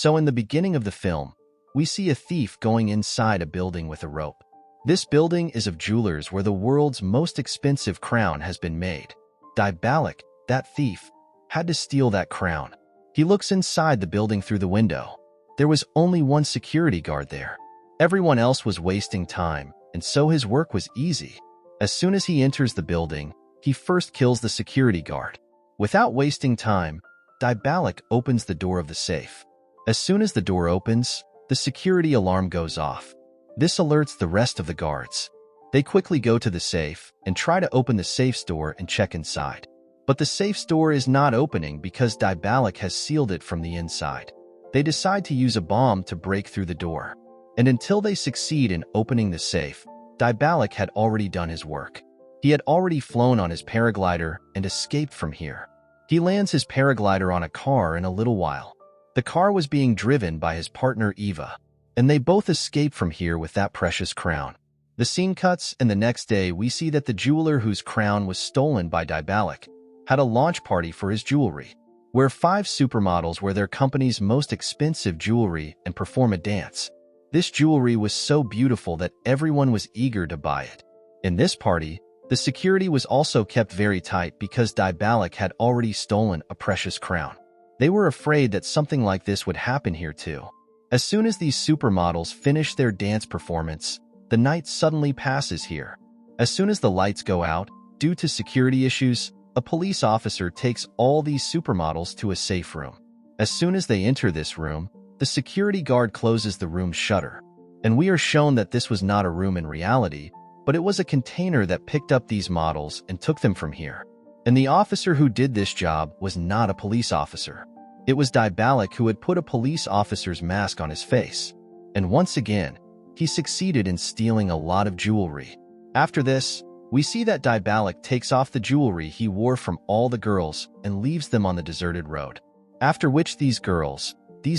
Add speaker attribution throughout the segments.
Speaker 1: So in the beginning of the film, we see a thief going inside a building with a rope. This building is of jewelers where the world's most expensive crown has been made. Dybalik, that thief, had to steal that crown. He looks inside the building through the window. There was only one security guard there. Everyone else was wasting time, and so his work was easy. As soon as he enters the building, he first kills the security guard. Without wasting time, Dybalik opens the door of the safe. As soon as the door opens, the security alarm goes off. This alerts the rest of the guards. They quickly go to the safe and try to open the safe's door and check inside. But the safe's door is not opening because Dybalik has sealed it from the inside. They decide to use a bomb to break through the door. And until they succeed in opening the safe, Dybalik had already done his work. He had already flown on his paraglider and escaped from here. He lands his paraglider on a car in a little while. The car was being driven by his partner Eva, and they both escape from here with that precious crown. The scene cuts, and the next day we see that the jeweler whose crown was stolen by Dybalik had a launch party for his jewelry, where 5 supermodels wear their company's most expensive jewelry and perform a dance. This jewelry was so beautiful that everyone was eager to buy it. In this party, the security was also kept very tight because Dybalik had already stolen a precious crown. They were afraid that something like this would happen here too. As soon as these supermodels finish their dance performance, the night suddenly passes here. As soon as the lights go out, due to security issues, a police officer takes all these supermodels to a safe room. As soon as they enter this room, the security guard closes the room's shutter. And we are shown that this was not a room in reality, but it was a container that picked up these models and took them from here. And the officer who did this job was not a police officer. It was Dybalik who had put a police officer's mask on his face. And once again, he succeeded in stealing a lot of jewelry. After this, we see that Dybalik takes off the jewelry he wore from all the girls and leaves them on the deserted road. After which these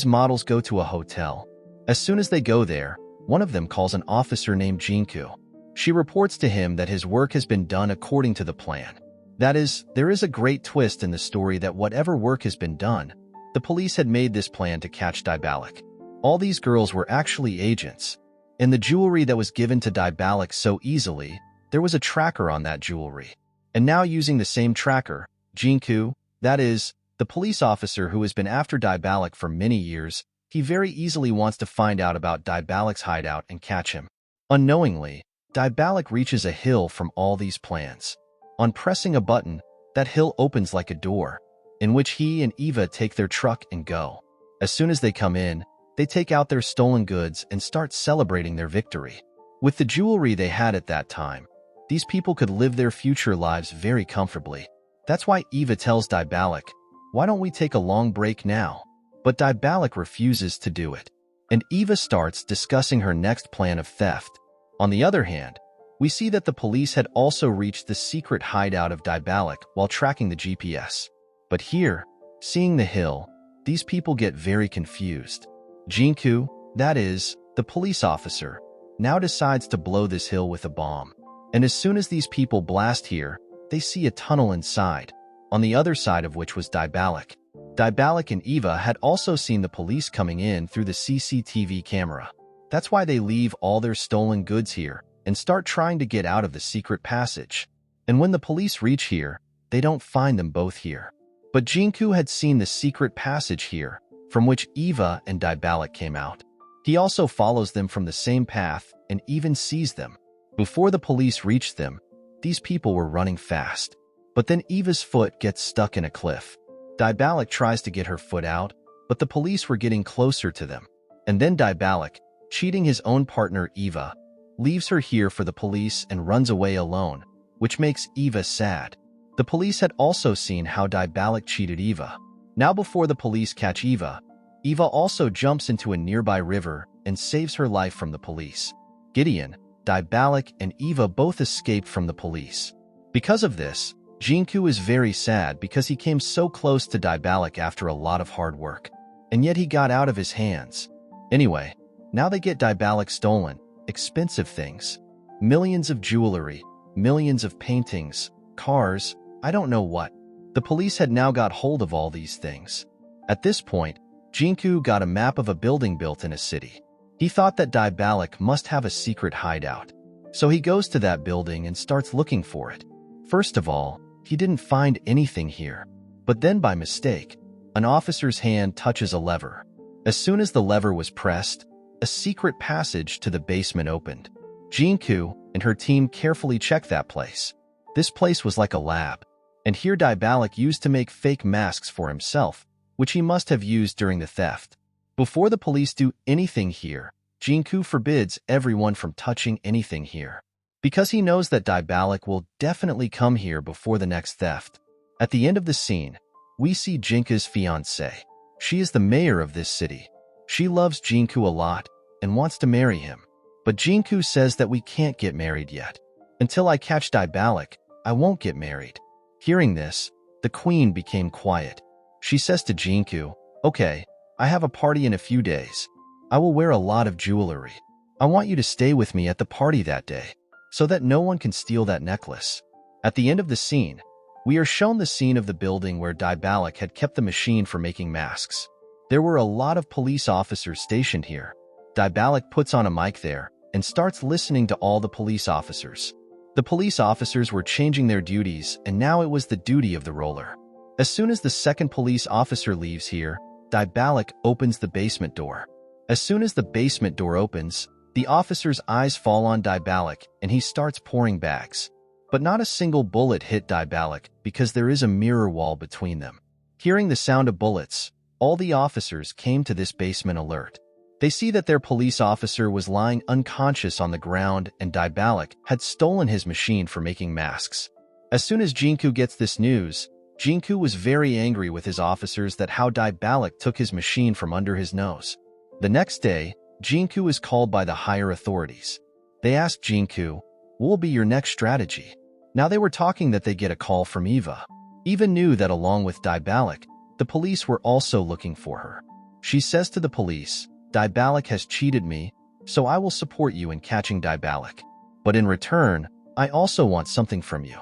Speaker 1: models go to a hotel. As soon as they go there, one of them calls an officer named Jinku. She reports to him that his work has been done according to the plan. That is, there is a great twist in the story that whatever work has been done, the police had made this plan to catch Dybalik. All these girls were actually agents. And the jewelry that was given to Dybalik so easily, there was a tracker on that jewelry. And now using the same tracker, Jinku, that is, the police officer who has been after Dybalik for many years, he very easily wants to find out about Dybalik's hideout and catch him. Unknowingly, Dybalik reaches a hill from all these plans. On pressing a button, that hill opens like a door, in which he and Eva take their truck and go. As soon as they come in, they take out their stolen goods and start celebrating their victory. With the jewelry they had at that time, these people could live their future lives very comfortably. That's why Eva tells Dybalik, "Why don't we take a long break now?" But Dybalik refuses to do it, and Eva starts discussing her next plan of theft. On the other hand, we see that the police had also reached the secret hideout of Dybalik while tracking the GPS. But here, seeing the hill, these people get very confused. Jinku, that is, the police officer, now decides to blow this hill with a bomb. And as soon as these people blast here, they see a tunnel inside, on the other side of which was Dybalik. Dybalik and Eva had also seen the police coming in through the CCTV camera. That's why they leave all their stolen goods here and start trying to get out of the secret passage. And when the police reach here, they don't find them both here. But Jinku had seen the secret passage here, from which Eva and Dybalik came out. He also follows them from the same path and even sees them. Before the police reached them, these people were running fast. But then Eva's foot gets stuck in a cliff. Dybalik tries to get her foot out, but the police were getting closer to them. And then Dybalik, cheating his own partner Eva, leaves her here for the police and runs away alone, which makes Eva sad. The police had also seen how Dybalik cheated Eva. Now before the police catch Eva, Eva also jumps into a nearby river and saves her life from the police. Gideon, Dybalik, and Eva both escaped from the police. Because of this, Jinku is very sad because he came so close to Dybalik after a lot of hard work, and yet he got out of his hands. Anyway, now they get Dybalik stolen, expensive things, millions of jewelry, millions of paintings, cars, I don't know what. The police had now got hold of all these things. At this point, Jinku got a map of a building built in a city. He thought that Dybalik must have a secret hideout. So he goes to that building and starts looking for it. First of all, he didn't find anything here. But then by mistake, an officer's hand touches a lever. As soon as the lever was pressed, a secret passage to the basement opened. Jinku and her team carefully checked that place. This place was like a lab, and here Dybalik used to make fake masks for himself, which he must have used during the theft. Before the police do anything here, Jinku forbids everyone from touching anything here, because he knows that Dybalik will definitely come here before the next theft. At the end of the scene, we see Jinku's fiancée. She is the mayor of this city. She loves Jinku a lot and wants to marry him. But Jinku says that we can't get married yet. Until I catch Dybalik, I won't get married. Hearing this, the queen became quiet. She says to Jinku, "Okay, I have a party in a few days. I will wear a lot of jewelry. I want you to stay with me at the party that day, so that no one can steal that necklace." At the end of the scene, we are shown the scene of the building where Dybalik had kept the machine for making masks. There were a lot of police officers stationed here. Dybalik puts on a mic there and starts listening to all the police officers. The police officers were changing their duties, and now it was the duty of the roller. As soon as the second police officer leaves here, Dybalik opens the basement door. As soon as the basement door opens, the officer's eyes fall on Dybalik and he starts pouring bags. But not a single bullet hit Dybalik because there is a mirror wall between them. Hearing the sound of bullets, all the officers came to this basement alert. They see that their police officer was lying unconscious on the ground and Dybalik had stolen his machine for making masks. As soon as Jinku gets this news, Jinku was very angry with his officers that how Dybalik took his machine from under his nose. The next day, Jinku is called by the higher authorities. They ask Jinku, "What will be your next strategy?" Now they were talking that they get a call from Eva. Eva knew that along with Dybalik, the police were also looking for her. She says to the police, "Dybalik has cheated me, so I will support you in catching Dybalik. But in return, I also want something from you.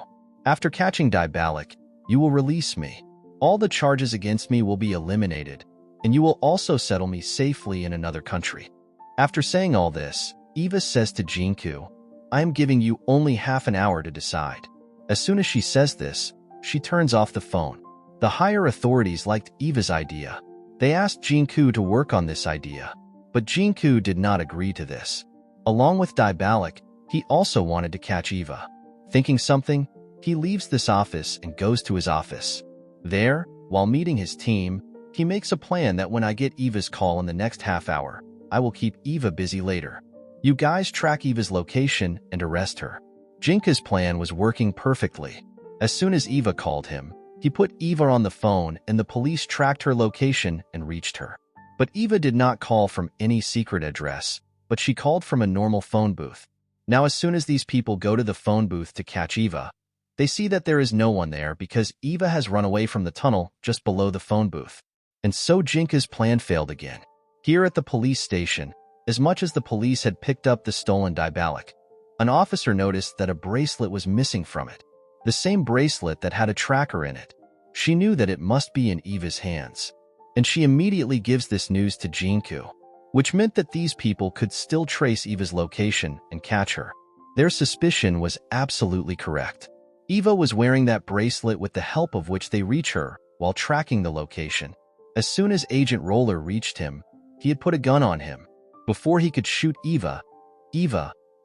Speaker 1: After catching Dybalik, you will release me. All the charges against me will be eliminated, and you will also settle me safely in another country." After saying all this, Eva says to Jinku, "I am giving you only half an hour to decide." As soon as she says this, she turns off the phone. The higher authorities liked Eva's idea. They asked Jinku to work on this idea, but Jinku did not agree to this. Along with Dybalik, he also wanted to catch Eva. Thinking something, he leaves this office and goes to his office. There, while meeting his team, he makes a plan that when I get Eva's call in the next half hour, I will keep Eva busy later. You guys track Eva's location and arrest her. Jinku's plan was working perfectly. As soon as Eva called him, he put Eva on the phone and the police tracked her location and reached her. But Eva did not call from any secret address, but she called from a normal phone booth. Now as soon as these people go to the phone booth to catch Eva, they see that there is no one there because Eva has run away from the tunnel just below the phone booth. And so Jinku's plan failed again. Here at the police station, as much as the police had picked up the stolen Dybalik, an officer noticed that a bracelet was missing from it. The same bracelet that had a tracker in it. She knew that it must be in Eva's hands. And she immediately gives this news to Jinku, which meant that these people could still trace Eva's location and catch her. Their suspicion was absolutely correct. Eva was wearing that bracelet with the help of which they reach her while tracking the location. As soon as Agent Roller reached him, he had put a gun on him. Before he could shoot Eva,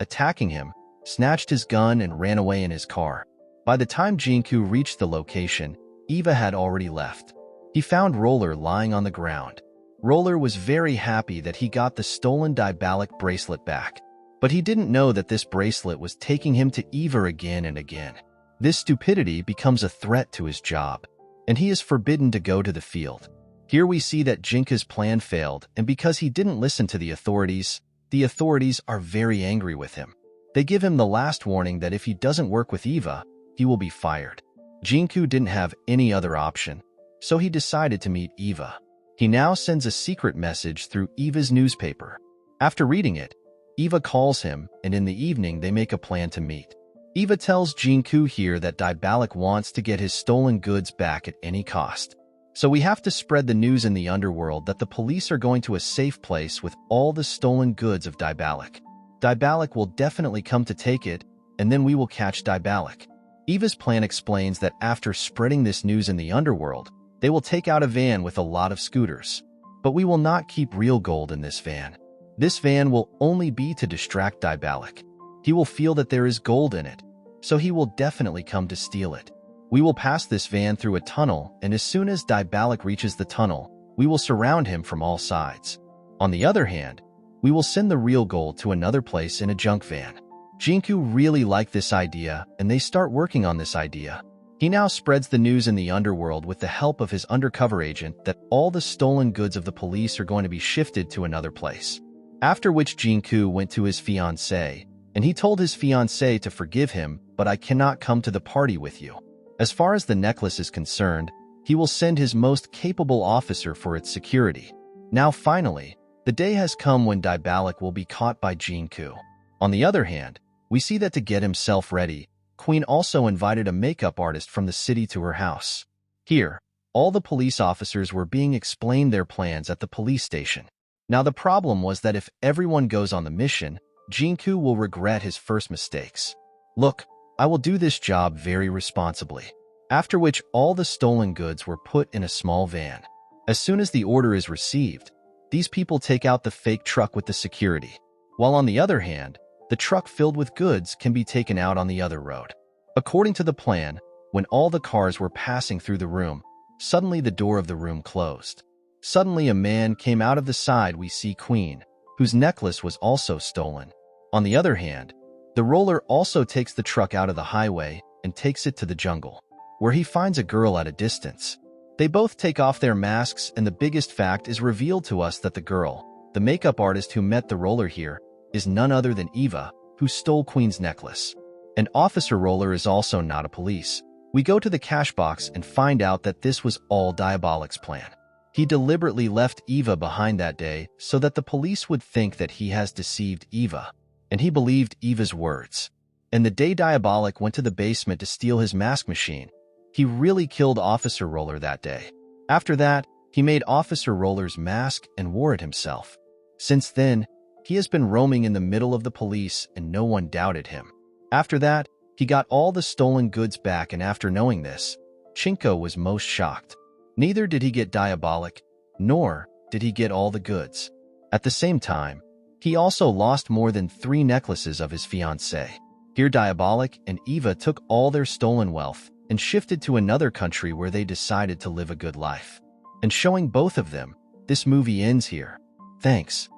Speaker 1: attacking him, snatched his gun and ran away in his car. By the time Jinku reached the location, Eva had already left. He found Roller lying on the ground. Roller was very happy that he got the stolen Dybalik bracelet back, but he didn't know that this bracelet was taking him to Eva again and again. This stupidity becomes a threat to his job, and he is forbidden to go to the field. Here we see that Jinku's plan failed, and because he didn't listen to the authorities are very angry with him. They give him the last warning that if he doesn't work with Eva, he will be fired. Jinku didn't have any other option, so he decided to meet Eva. He now sends a secret message through Eva's newspaper. After reading it, Eva calls him, and in the evening they make a plan to meet. Eva tells Jinku here that Dybalik wants to get his stolen goods back at any cost. So we have to spread the news in the underworld that the police are going to a safe place with all the stolen goods of Dybalik. Dybalik will definitely come to take it, and then we will catch Dybalik. Eva's plan explains that after spreading this news in the underworld, they will take out a van with a lot of scooters. But we will not keep real gold in this van. This van will only be to distract Dybalik. He will feel that there is gold in it, so he will definitely come to steal it. We will pass this van through a tunnel, and as soon as Dybalik reaches the tunnel, we will surround him from all sides. On the other hand, we will send the real gold to another place in a junk van. Jinku really liked this idea, and they start working on this idea. He now spreads the news in the underworld with the help of his undercover agent that all the stolen goods of the police are going to be shifted to another place. After which Jinku went to his fiancée, and he told his fiancée to forgive him, but I cannot come to the party with you. As far as the necklace is concerned, he will send his most capable officer for its security. Now finally, the day has come when Dybalik will be caught by Jinku. On the other hand, we see that to get himself ready, Queen also invited a makeup artist from the city to her house. Here, all the police officers were being explained their plans at the police station. Now the problem was that if everyone goes on the mission, Jinku will regret his first mistakes. Look, I will do this job very responsibly. After which all the stolen goods were put in a small van. As soon as the order is received, these people take out the fake truck with the security. While on the other hand, the truck filled with goods can be taken out on the other road. According to the plan, when all the cars were passing through the room, suddenly the door of the room closed. Suddenly a man came out of the side. We see Queen, whose necklace was also stolen. On the other hand, the roller also takes the truck out of the highway and takes it to the jungle, where he finds a girl at a distance. They both take off their masks, and the biggest fact is revealed to us that the girl, the makeup artist who met the roller here, is none other than Eva, who stole Queen's necklace. And Officer Roller is also not a police. We go to the cash box and find out that this was all Dybalik's plan. He deliberately left Eva behind that day so that the police would think that he has deceived Eva. And he believed Eva's words. And the day Dybalik went to the basement to steal his mask machine, he really killed Officer Roller that day. After that, he made Officer Roller's mask and wore it himself. Since then, he has been roaming in the middle of the police and no one doubted him. After that, he got all the stolen goods back, and after knowing this, Chinko was most shocked. Neither did he get Dybalik, nor did he get all the goods. At the same time, he also lost more than 3 necklaces of his fiancée. Here Dybalik and Eva took all their stolen wealth and shifted to another country where they decided to live a good life. And showing both of them, this movie ends here. Thanks.